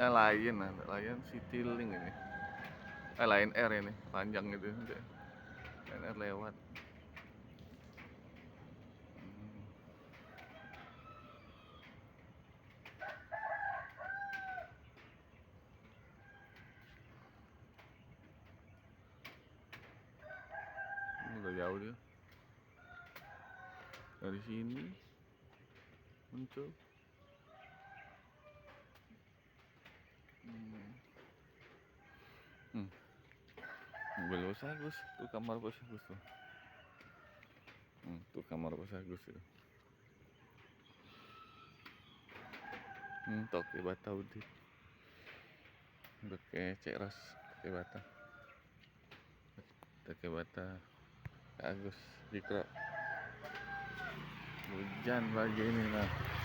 Ya Lion, ada Lion Citylink ini. Lion Air ini, panjang gitu. Lion Air lewat. Udah jauh dia. Dari sini muncul. Mobil bos Agus, tuh kamar bos Agus tuh. Tuh kamar bos Agus itu. Toke bata udit. Pakai ceras, pakai bata. Pakai bata Agus Jikra. Hujan pagi ini nah.